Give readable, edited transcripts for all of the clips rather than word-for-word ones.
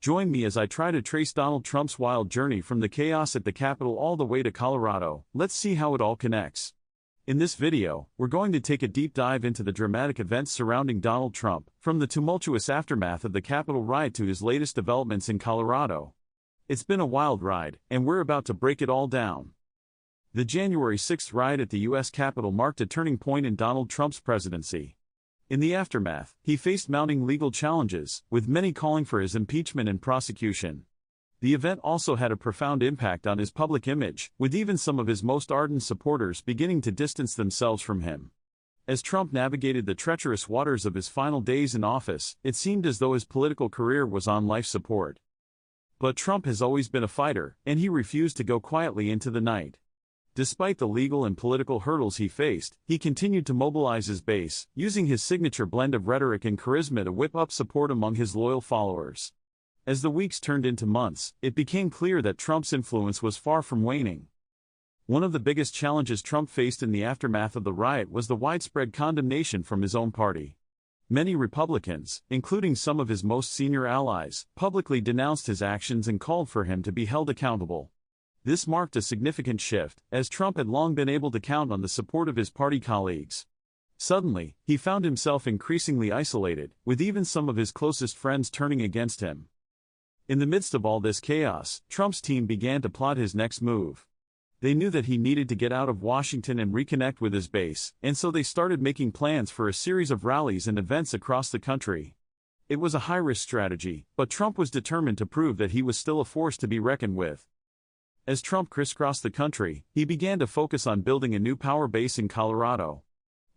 Join me as I try to trace Donald Trump's wild journey from the chaos at the Capitol all the way to Colorado. Let's see how it all connects. In this video, we're going to take a deep dive into the dramatic events surrounding Donald Trump, from the tumultuous aftermath of the Capitol riot to his latest developments in Colorado. It's been a wild ride, and we're about to break it all down. The January 6th riot at the U.S. Capitol marked a turning point in Donald Trump's presidency. In the aftermath, he faced mounting legal challenges, with many calling for his impeachment and prosecution. The event also had a profound impact on his public image, with even some of his most ardent supporters beginning to distance themselves from him. As Trump navigated the treacherous waters of his final days in office, it seemed as though his political career was on life support. But Trump has always been a fighter, and he refused to go quietly into the night. Despite the legal and political hurdles he faced, he continued to mobilize his base, using his signature blend of rhetoric and charisma to whip up support among his loyal followers. As the weeks turned into months, it became clear that Trump's influence was far from waning. One of the biggest challenges Trump faced in the aftermath of the riot was the widespread condemnation from his own party. Many Republicans, including some of his most senior allies, publicly denounced his actions and called for him to be held accountable. This marked a significant shift, as Trump had long been able to count on the support of his party colleagues. Suddenly, he found himself increasingly isolated, with even some of his closest friends turning against him. In the midst of all this chaos, Trump's team began to plot his next move. They knew that he needed to get out of Washington and reconnect with his base, and so they started making plans for a series of rallies and events across the country. It was a high-risk strategy, but Trump was determined to prove that he was still a force to be reckoned with. As Trump crisscrossed the country, he began to focus on building a new power base in Colorado.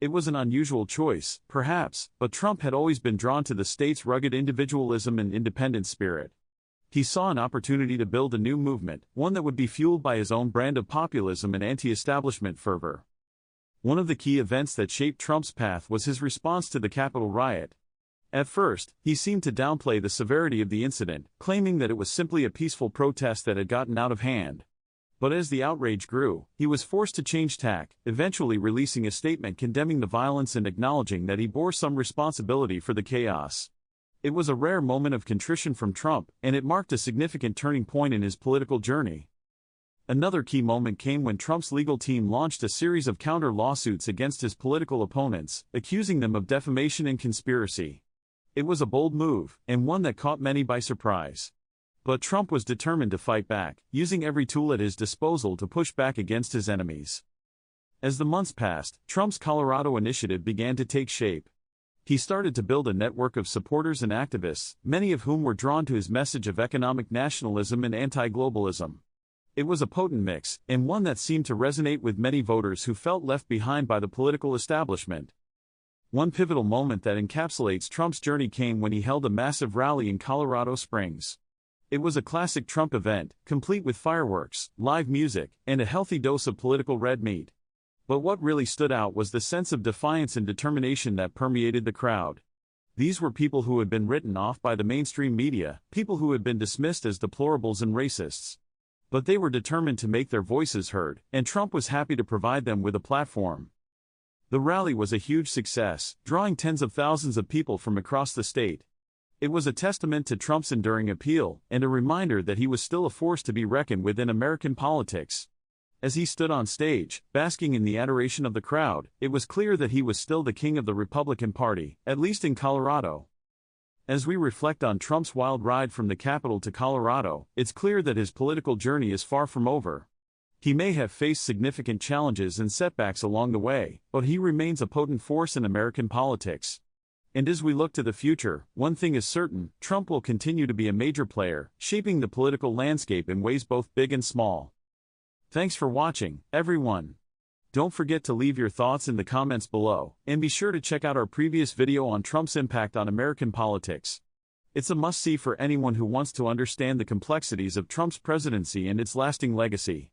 It was an unusual choice, perhaps, but Trump had always been drawn to the state's rugged individualism and independent spirit. He saw an opportunity to build a new movement, one that would be fueled by his own brand of populism and anti-establishment fervor. One of the key events that shaped Trump's path was his response to the Capitol riot. At first, he seemed to downplay the severity of the incident, claiming that it was simply a peaceful protest that had gotten out of hand. But as the outrage grew, he was forced to change tack, eventually releasing a statement condemning the violence and acknowledging that he bore some responsibility for the chaos. It was a rare moment of contrition from Trump, and it marked a significant turning point in his political journey. Another key moment came when Trump's legal team launched a series of counter-lawsuits against his political opponents, accusing them of defamation and conspiracy. It was a bold move, and one that caught many by surprise. But Trump was determined to fight back, using every tool at his disposal to push back against his enemies. As the months passed, Trump's Colorado initiative began to take shape. He started to build a network of supporters and activists, many of whom were drawn to his message of economic nationalism and anti-globalism. It was a potent mix, and one that seemed to resonate with many voters who felt left behind by the political establishment. One pivotal moment that encapsulates Trump's journey came when he held a massive rally in Colorado Springs. It was a classic Trump event, complete with fireworks, live music, and a healthy dose of political red meat. But what really stood out was the sense of defiance and determination that permeated the crowd. These were people who had been written off by the mainstream media, people who had been dismissed as deplorables and racists. But they were determined to make their voices heard, and Trump was happy to provide them with a platform. The rally was a huge success, drawing tens of thousands of people from across the state. It was a testament to Trump's enduring appeal, and a reminder that he was still a force to be reckoned with in American politics. As he stood on stage, basking in the adoration of the crowd, it was clear that he was still the king of the Republican Party, at least in Colorado. As we reflect on Trump's wild ride from the Capitol to Colorado, it's clear that his political journey is far from over. He may have faced significant challenges and setbacks along the way, but he remains a potent force in American politics. And as we look to the future, one thing is certain: Trump will continue to be a major player, shaping the political landscape in ways both big and small. Thanks for watching, everyone. Don't forget to leave your thoughts in the comments below, and be sure to check out our previous video on Trump's impact on American politics. It's a must-see for anyone who wants to understand the complexities of Trump's presidency and its lasting legacy.